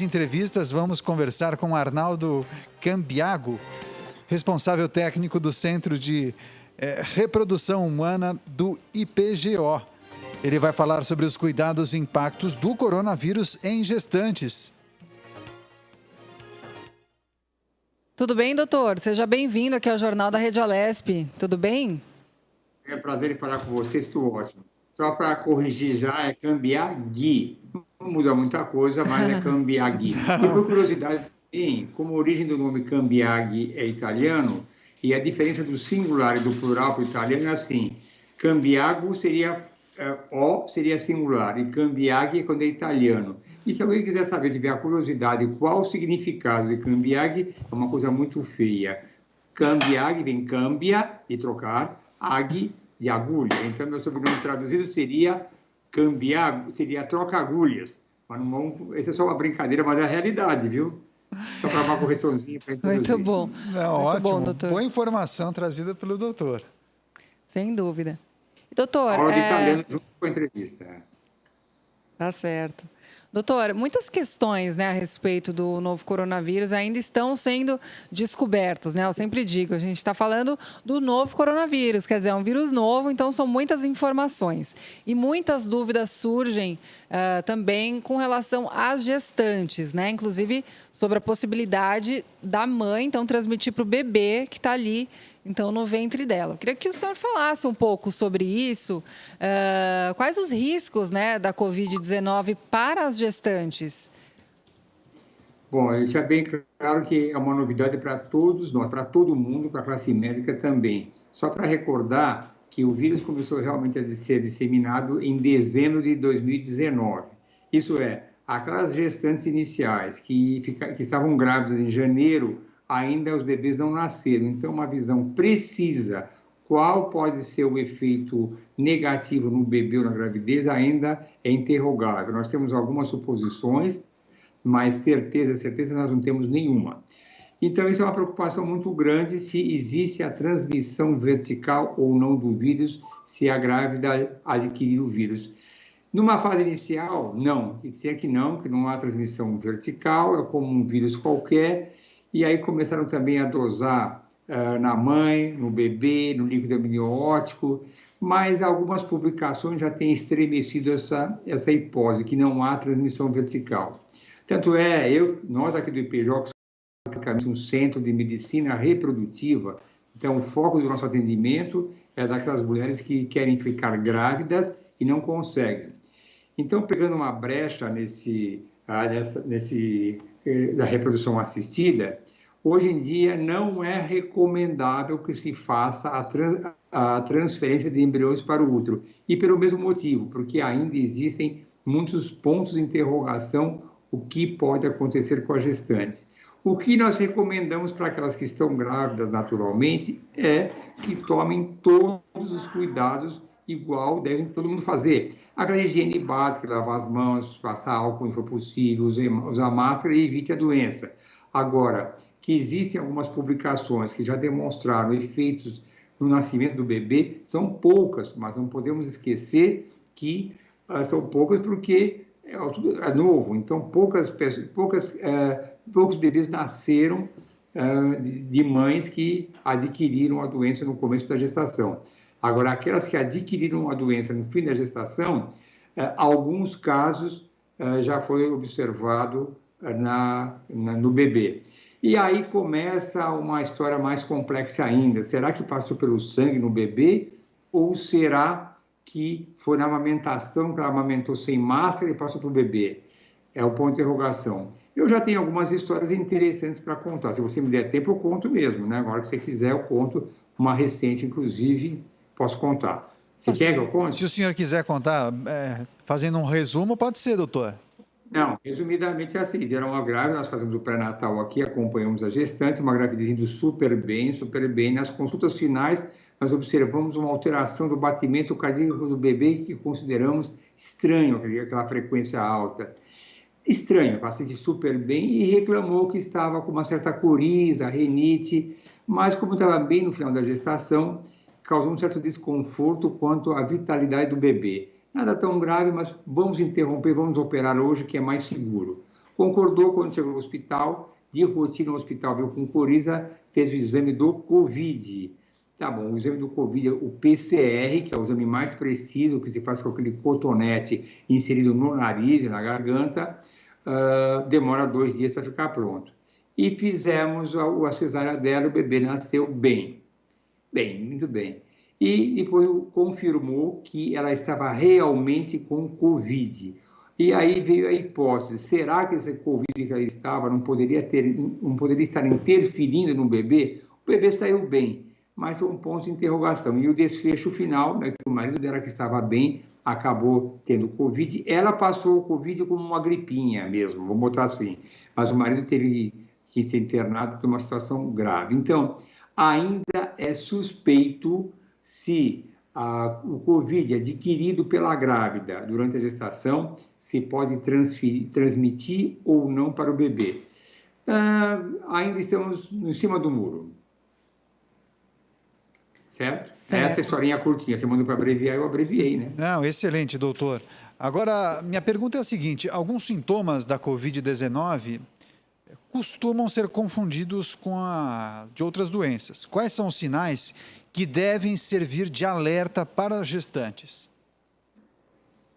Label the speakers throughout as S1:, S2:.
S1: Entrevistas, vamos conversar com Arnaldo Cambiago, responsável técnico do Centro de Reprodução Humana do IPGO. Ele vai falar sobre os cuidados e impactos do coronavírus em gestantes.
S2: Tudo bem, doutor? Seja bem-vindo aqui ao Jornal da Rede Alesp. Tudo bem?
S3: É um prazer em falar com vocês, tudo ótimo. Só para corrigir já, é Cambiaghi. Não muda muita coisa, mas é Cambiaghi. E por curiosidade, como a origem do nome Cambiaghi é italiano, e a diferença do singular e do plural para o italiano é assim: Cambiago seria O seria singular, e Cambiaghi é quando é italiano. E se alguém quiser saber, tiver a curiosidade, qual o significado de Cambiaghi, é uma coisa muito feia. Cambiaghi vem cambia, de trocar, aghi, de agulha. Então, meu sobrenome traduzido seria cambiar, seria troca-agulhas. Mas não vamos, essa é só uma brincadeira, mas é a realidade, viu? Só para uma correçãozinha para introduzir.
S2: Muito bom.
S1: Ótimo,
S2: bom, doutor.
S1: Boa informação trazida pelo doutor.
S2: Sem dúvida. Doutor...
S3: Aula de italiano junto com a entrevista.
S2: Tá certo. Doutor, muitas questões, né, a respeito do novo coronavírus ainda estão sendo descobertos, né? Eu sempre digo, a gente está falando do novo coronavírus, quer dizer, é um vírus novo, então são muitas informações. E muitas dúvidas surgem também com relação às gestantes, né? Inclusive sobre a possibilidade da mãe, então, transmitir para o bebê que está ali, então, no ventre dela. Eu queria que o senhor falasse um pouco sobre isso. Quais os riscos, né, da Covid-19 para as gestantes?
S3: Bom, isso é bem claro que é uma novidade para todos nós, para todo mundo, para a classe médica também. Só para recordar que o vírus começou realmente a ser disseminado em dezembro de 2019. Isso é, aquelas gestantes iniciais que estavam grávidas em janeiro, ainda os bebês não nasceram. Então, uma visão precisa qual pode ser o efeito negativo no bebê ou na gravidez ainda é interrogável. Nós temos algumas suposições, mas certeza nós não temos nenhuma. Então, isso é uma preocupação muito grande se existe a transmissão vertical ou não do vírus, se a grávida adquirir o vírus. Numa fase inicial, não. Que não há transmissão vertical, é como um vírus qualquer. E aí começaram também a dosar na mãe, no bebê, no líquido amniótico, mas algumas publicações já têm estremecido essa hipótese, que não há transmissão vertical. Tanto é, nós aqui do IPGO, que somos praticamente um centro de medicina reprodutiva, então o foco do nosso atendimento é daquelas mulheres que querem ficar grávidas e não conseguem. Então, pegando uma brecha da reprodução assistida, hoje em dia não é recomendável que se faça a transferência de embriões para o útero. E pelo mesmo motivo, porque ainda existem muitos pontos de interrogação o que pode acontecer com a gestante. O que nós recomendamos para aquelas que estão grávidas naturalmente é que tomem todos os cuidados igual devem todo mundo fazer. Aquela higiene básica, lavar as mãos, passar álcool se for possível, usar máscara e evite a doença. Agora, que existem algumas publicações que já demonstraram efeitos no nascimento do bebê, são poucas, mas não podemos esquecer que são poucas porque é novo. Então, poucos bebês nasceram de mães que adquiriram a doença no começo da gestação. Agora, aquelas que adquiriram a doença no fim da gestação, alguns casos já foi observado no bebê. E aí começa uma história mais complexa ainda. Será que passou pelo sangue no bebê? Ou será que foi na amamentação, que ela amamentou sem máscara e passou para o bebê? É o ponto de interrogação. Eu já tenho algumas histórias interessantes para contar. Se você me der tempo, eu conto mesmo, né? Agora que você quiser, eu conto uma recente, inclusive, posso contar. Você quer que eu conte?
S1: Se o senhor quiser contar, fazendo um resumo, pode ser, doutor.
S3: Não, resumidamente é assim, deram uma grávida, nós fazemos o pré-natal aqui, acompanhamos a gestante, uma gravidez indo super bem. Nas consultas finais, nós observamos uma alteração do batimento cardíaco do bebê que consideramos estranho, aquela frequência alta. Estranho, a paciente super bem e reclamou que estava com uma certa coriza, rinite, mas como estava bem no final da gestação, causou um certo desconforto quanto à vitalidade do bebê. Nada tão grave, mas vamos interromper, vamos operar hoje, que é mais seguro. Concordou quando chegou no hospital, de rotina no hospital, veio com coriza, fez o exame do Covid. Tá bom, o exame do Covid, o PCR, que é o exame mais preciso, que se faz com aquele cotonete inserido no nariz e na garganta, demora 2 dias para ficar pronto. E fizemos a cesárea dela, o bebê nasceu bem. Bem, muito bem. E depois confirmou que ela estava realmente com Covid. E aí veio a hipótese, será que esse Covid que ela estava não poderia estar interferindo no bebê? O bebê saiu bem, mas é um ponto de interrogação. E o desfecho final, né, que o marido dela que estava bem, acabou tendo Covid. Ela passou o Covid como uma gripinha mesmo, vou botar assim. Mas o marido teve que ser internado por uma situação grave. Então, ainda é suspeito se o Covid adquirido pela grávida durante a gestação se pode transmitir ou não para o bebê. Ainda estamos em cima do muro. Certo? Essa historinha curtinha. Você mandou para abreviar, eu abreviei, né?
S1: Não, excelente, doutor. Agora, minha pergunta é a seguinte: alguns sintomas da Covid-19 costumam ser confundidos com de outras doenças. Quais são os sinais que devem servir de alerta para as gestantes?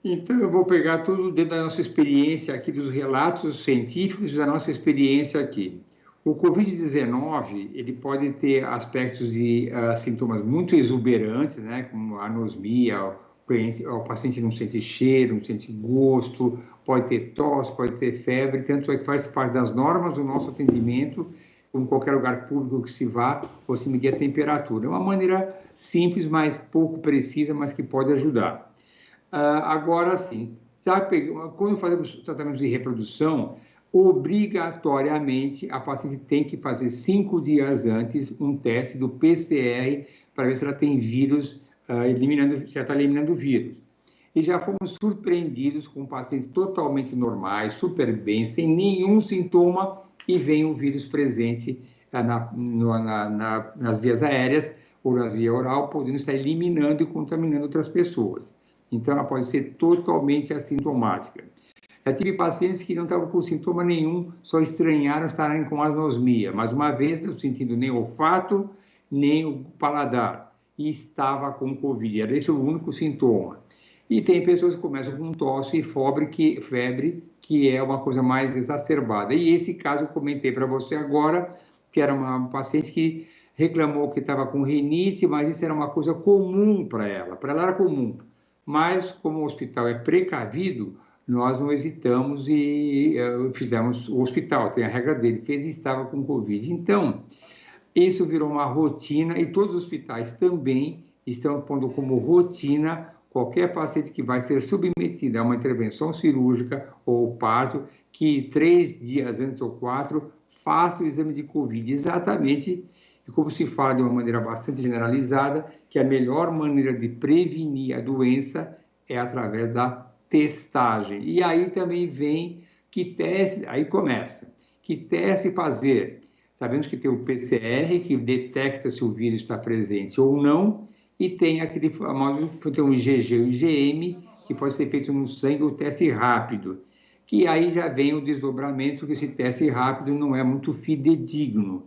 S3: Então, eu vou pegar tudo dentro da nossa experiência aqui, dos relatos científicos da nossa experiência aqui. O Covid-19, ele pode ter aspectos de sintomas muito exuberantes, né, como anosmia, o paciente não sente cheiro, não sente gosto, pode ter tosse, pode ter febre, tanto é que faz parte das normas do nosso atendimento, como qualquer lugar público que se vá, você medir a temperatura. É uma maneira simples, mas pouco precisa, mas que pode ajudar. Agora, sim, quando fazemos tratamentos de reprodução, obrigatoriamente a paciente tem que fazer 5 dias antes um teste do PCR para ver se ela tem vírus, se ela está eliminando o vírus. E já fomos surpreendidos com pacientes totalmente normais, super bem, sem nenhum sintoma, e vem o vírus presente nas vias aéreas ou na via oral, podendo estar eliminando e contaminando outras pessoas. Então, ela pode ser totalmente assintomática. Já tive pacientes que não estavam com sintoma nenhum, só estranharam estarem com anosmia, mas uma vez não sentindo nem o olfato, nem o paladar, e estava com Covid, era esse o único sintoma. E tem pessoas que começam com tosse e febre, que é uma coisa mais exacerbada. E esse caso eu comentei para você agora, que era uma paciente que reclamou que estava com rinite, mas isso era uma coisa comum para ela era comum. Mas, como o hospital é precavido, nós não hesitamos e fizemos o hospital, tem a regra dele, fez e estava com Covid. Então, isso virou uma rotina e todos os hospitais também estão pondo como rotina qualquer paciente que vai ser submetido a uma intervenção cirúrgica ou parto, que 3 dias antes ou 4, faça o exame de Covid. Exatamente, e como se fala de uma maneira bastante generalizada, que a melhor maneira de prevenir a doença é através da testagem. E aí também vem que teste, aí começa, que teste fazer. Sabemos que tem o PCR, que detecta se o vírus está presente ou não, e tem aquele famoso, tem o IgG e o IgM, que pode ser feito no sangue, o teste rápido, que aí já vem o desdobramento, que esse teste rápido não é muito fidedigno.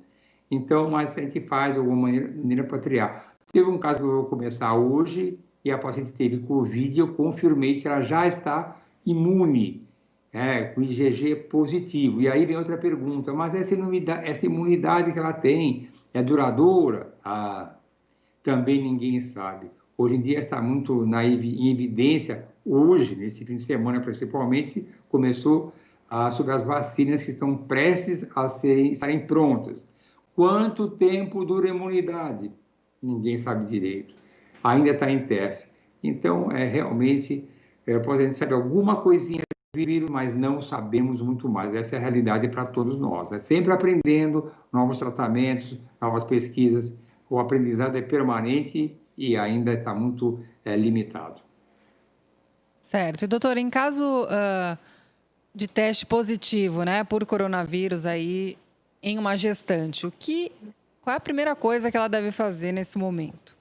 S3: Então, mas a gente faz de alguma maneira para triar. Teve um caso que eu vou começar hoje, e a paciente teve Covid, e eu confirmei que ela já está imune, com IgG positivo. E aí vem outra pergunta, mas essa imunidade que ela tem é duradoura? Também ninguém sabe. Hoje em dia está muito em evidência, hoje, nesse fim de semana principalmente, começou sobre as vacinas que estão prestes a estarem prontas. Quanto tempo dura a imunidade? Ninguém sabe direito. Ainda está em teste. Então, realmente, a gente sabe alguma coisinha do vírus, mas não sabemos muito mais. Essa é a realidade para todos nós. É sempre aprendendo novos tratamentos, novas pesquisas. O aprendizado é permanente e ainda está muito limitado.
S2: Certo. E, doutor, em caso de teste positivo, né, por coronavírus aí em uma gestante, qual é a primeira coisa que ela deve fazer nesse momento?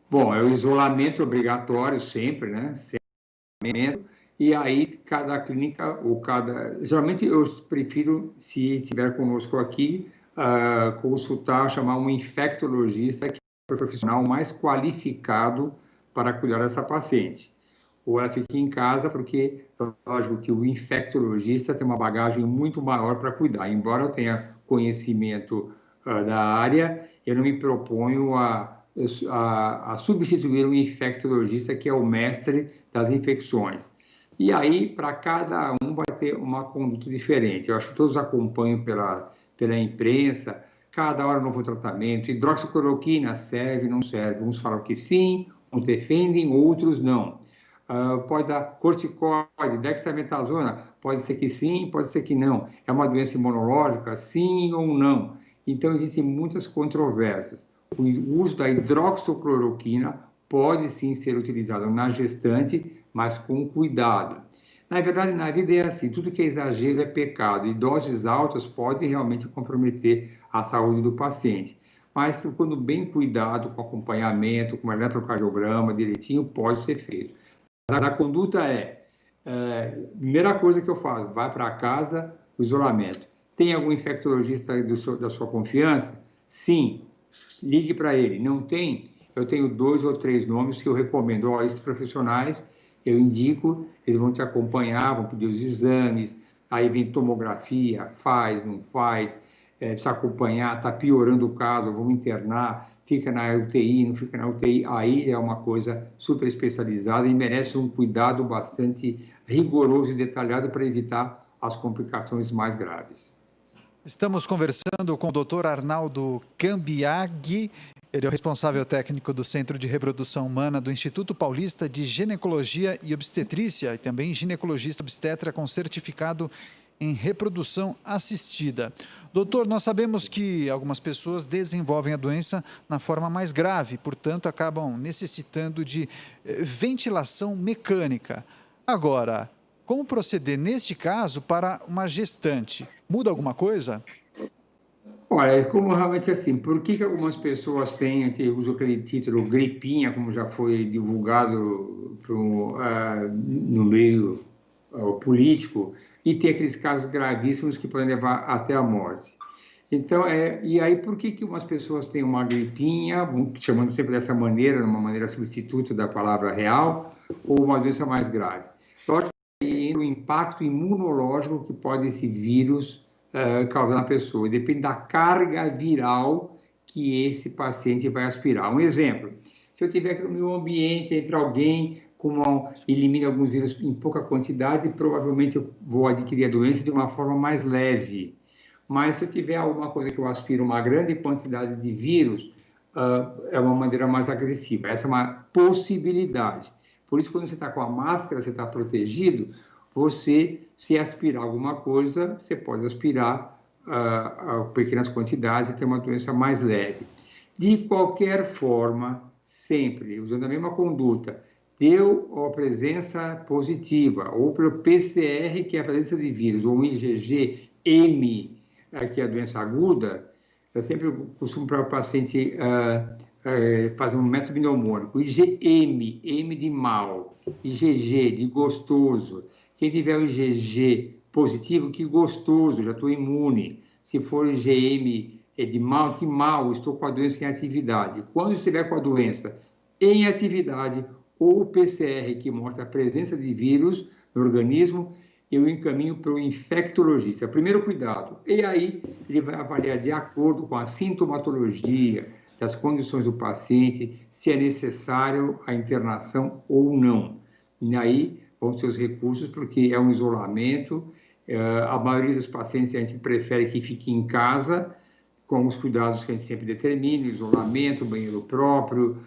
S3: Bom, é o isolamento obrigatório sempre, né? Sempre. e aí cada clínica ou cada... Geralmente eu prefiro, se estiver conosco aqui, consultar, chamar um infectologista, que é o profissional mais qualificado para cuidar dessa paciente. Ou ela fica em casa, porque, lógico, que o infectologista tem uma bagagem muito maior para cuidar. Embora eu tenha conhecimento da área, eu não me proponho a substituir um infectologista, que é o mestre das infecções. E aí, para cada um, vai ter uma conduta diferente. Eu acho que todos acompanham pela imprensa, cada hora novo tratamento, hidroxicloroquina serve, não serve. Uns falam que sim, uns defendem, outros não. Pode dar corticoide, dexametasona, pode ser que sim, pode ser que não. É uma doença imunológica, sim ou não? Então, existem muitas controvérsias. O uso da hidroxicloroquina pode sim ser utilizado na gestante, mas com cuidado. Na verdade, na vida é assim, tudo que é exagero é pecado, e doses altas podem realmente comprometer a saúde do paciente. Mas, quando bem cuidado, com acompanhamento, com eletrocardiograma direitinho, pode ser feito. A conduta primeira coisa que eu faço, vai para casa, o isolamento. Tem algum infectologista da sua confiança? Sim, ligue para ele. Não tem? Eu tenho 2 ou 3 nomes que eu recomendo. Esses profissionais, eu indico, eles vão te acompanhar, vão pedir os exames, aí vem tomografia, faz, não faz, precisa acompanhar, está piorando o caso, vamos internar, fica na UTI, não fica na UTI, aí é uma coisa super especializada e merece um cuidado bastante rigoroso e detalhado para evitar as complicações mais graves.
S1: Estamos conversando com o Dr. Arnaldo Cambiaghi. Ele é o responsável técnico do Centro de Reprodução Humana do Instituto Paulista de Ginecologia e Obstetrícia e também ginecologista obstetra com certificado em reprodução assistida. Doutor, nós sabemos que algumas pessoas desenvolvem a doença na forma mais grave, portanto, acabam necessitando de ventilação mecânica. Agora, como proceder neste caso para uma gestante? Muda alguma coisa?
S3: Olha, como realmente assim, por que algumas pessoas usam aquele título gripinha, como já foi divulgado no meio político, e tem aqueles casos gravíssimos que podem levar até a morte? Então, e aí por que umas pessoas têm uma gripinha, chamando sempre dessa maneira, uma maneira substituta da palavra real, ou uma doença mais grave? Lógico que o impacto imunológico que pode esse vírus causar na pessoa, e depende da carga viral que esse paciente vai aspirar. Um exemplo, se eu tiver no meu ambiente, entre alguém elimina alguns vírus em pouca quantidade, provavelmente eu vou adquirir a doença de uma forma mais leve. Mas se eu tiver alguma coisa que eu aspiro uma grande quantidade de vírus, é uma maneira mais agressiva. Essa é uma possibilidade. Por isso, quando você está com a máscara, você está protegido, você, se aspirar alguma coisa, você pode aspirar a pequenas quantidades e ter uma doença mais leve. De qualquer forma, sempre, usando a mesma conduta, deu a presença positiva, ou pelo PCR, que é a presença de vírus, ou um IgG-M, que é a doença aguda, eu sempre costumo para o paciente fazer um método mnemônico, IgM, M de mal, IgG de gostoso. Quem tiver o IgG positivo, que gostoso, já estou imune. Se for IgM de mal, que mal, estou com a doença em atividade. Quando estiver com a doença em atividade, ou o PCR, que mostra a presença de vírus no organismo, eu encaminho para o infectologista. Primeiro cuidado. E aí, ele vai avaliar de acordo com a sintomatologia, das condições do paciente, se é necessário a internação ou não. E aí, vão ser os recursos, porque é um isolamento. A maioria dos pacientes a gente prefere que fique em casa, com os cuidados que a gente sempre determina, isolamento, banheiro próprio,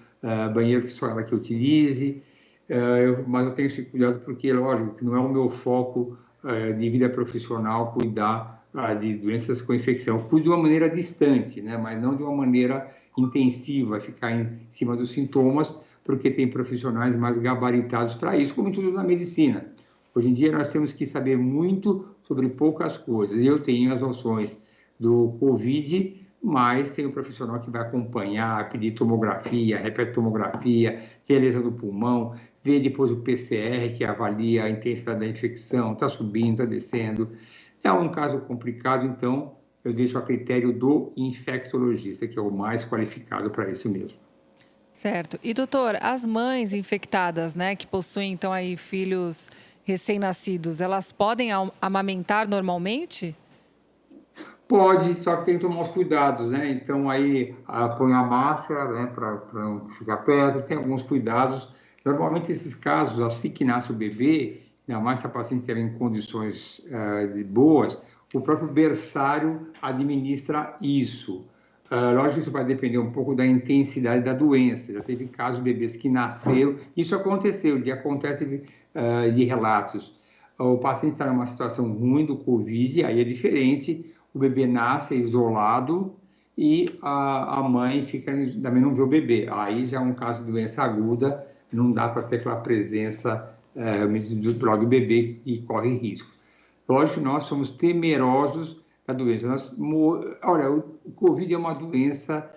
S3: banheiro que só ela que utilize. Mas eu tenho esse cuidado porque, lógico, que não é o meu foco de vida profissional cuidar de doenças com infecção. Eu cuido de uma maneira distante, né? Mas não de uma maneira intensiva, ficar em cima dos sintomas, porque tem profissionais mais gabaritados para isso, como tudo na medicina. Hoje em dia, nós temos que saber muito sobre poucas coisas. Eu tenho as noções do Covid, mas tem um profissional que vai acompanhar, pedir tomografia, repetomografia, beleza do pulmão, ver depois o PCR, que avalia a intensidade da infecção, está subindo, está descendo. É um caso complicado, então eu deixo a critério do infectologista, que é o mais qualificado para isso mesmo.
S2: Certo. E, doutor, as mães infectadas, né, que possuem, então, aí filhos recém-nascidos, elas podem amamentar normalmente?
S3: Pode, só que tem que tomar os cuidados, né? Então, aí põe a máscara, né, para não ficar perto, tem alguns cuidados. Normalmente, esses casos, assim que nasce o bebê, ainda mais se a paciente estiver em condições boas, o próprio berçário administra isso. Lógico que isso vai depender um pouco da intensidade da doença. Já teve casos de bebês que nasceram, isso aconteceu, acontece de relatos. O paciente está numa situação ruim do Covid, aí é diferente, o bebê nasce isolado e a mãe também não vê o bebê. Aí já é um caso de doença aguda, não dá para ter aquela presença do bebê que corre risco. Lógico que nós somos temerosos da doença. Olha, o Covid é uma doença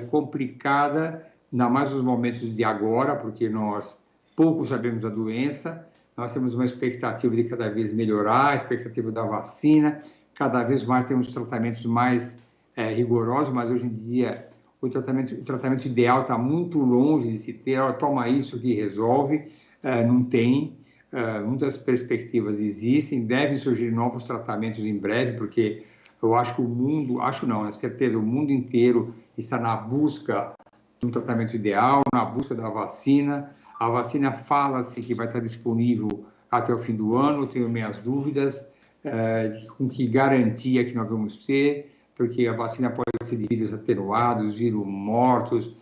S3: complicada, ainda mais nos momentos de agora, porque nós pouco sabemos da doença, nós temos uma expectativa de cada vez melhorar, a expectativa da vacina, cada vez mais temos tratamentos mais rigorosos, mas hoje em dia o tratamento ideal está muito longe de se ter. Toma isso que resolve, não tem. Muitas perspectivas existem, devem surgir novos tratamentos em breve, porque eu acho que o mundo, acho não, é certeza, o mundo inteiro está na busca de um tratamento ideal, na busca da vacina. A vacina fala-se que vai estar disponível até o fim do ano, eu tenho minhas dúvidas, com que garantia que nós vamos ter, porque a vacina pode ser de vírus atenuados, vírus mortos,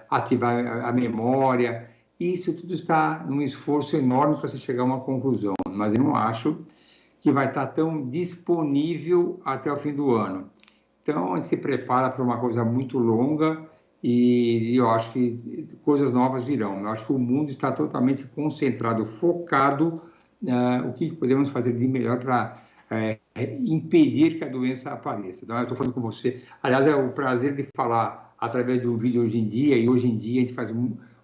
S3: ativar a memória. Isso tudo está num esforço enorme para se chegar a uma conclusão, mas eu não acho que vai estar tão disponível até o fim do ano. Então, a gente se prepara para uma coisa muito longa e eu acho que coisas novas virão. Eu acho que o mundo está totalmente concentrado, focado o que podemos fazer de melhor para impedir que a doença apareça. Então, eu estou falando com você. Aliás, é o prazer de falar através do vídeo hoje em dia, e hoje em dia a gente faz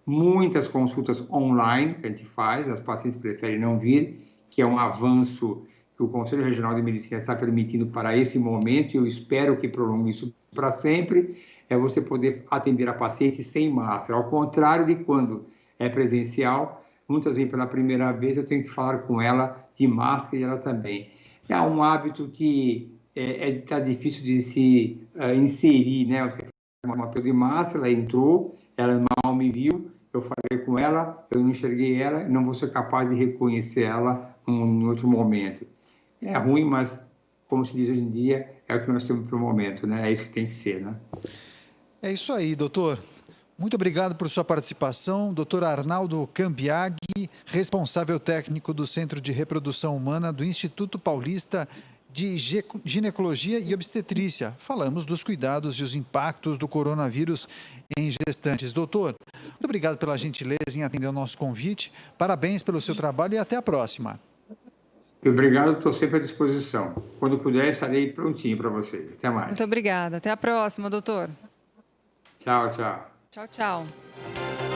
S3: muitas consultas online que a gente faz, as pacientes preferem não vir, que é um avanço que o Conselho Regional de Medicina está permitindo para esse momento, e eu espero que prolongue isso para sempre, é você poder atender a paciente sem máscara. Ao contrário de quando é presencial, muitas vezes pela primeira vez eu tenho que falar com ela de máscara e ela também. É um hábito que está difícil de se inserir, né? Você faz uma pessoa de máscara, ela entrou, ela mal me viu, eu falei com ela, eu não enxerguei ela, não vou ser capaz de reconhecer ela em outro momento. É ruim, mas, como se diz hoje em dia, é o que nós temos para o momento, né? É isso que tem que ser, né?
S1: É isso aí, doutor. Muito obrigado por sua participação. Dr. Arnaldo Cambiaghi, responsável técnico do Centro de Reprodução Humana do Instituto Paulista de Ginecologia e Obstetrícia. Falamos dos cuidados e os impactos do coronavírus em gestantes. Doutor, muito obrigado pela gentileza em atender ao nosso convite. Parabéns pelo seu trabalho e até a próxima.
S3: Obrigado, estou sempre à disposição. Quando puder, estarei prontinho para vocês. Até mais.
S2: Muito obrigada. Até a próxima, doutor.
S3: Tchau, tchau.
S2: Tchau, tchau.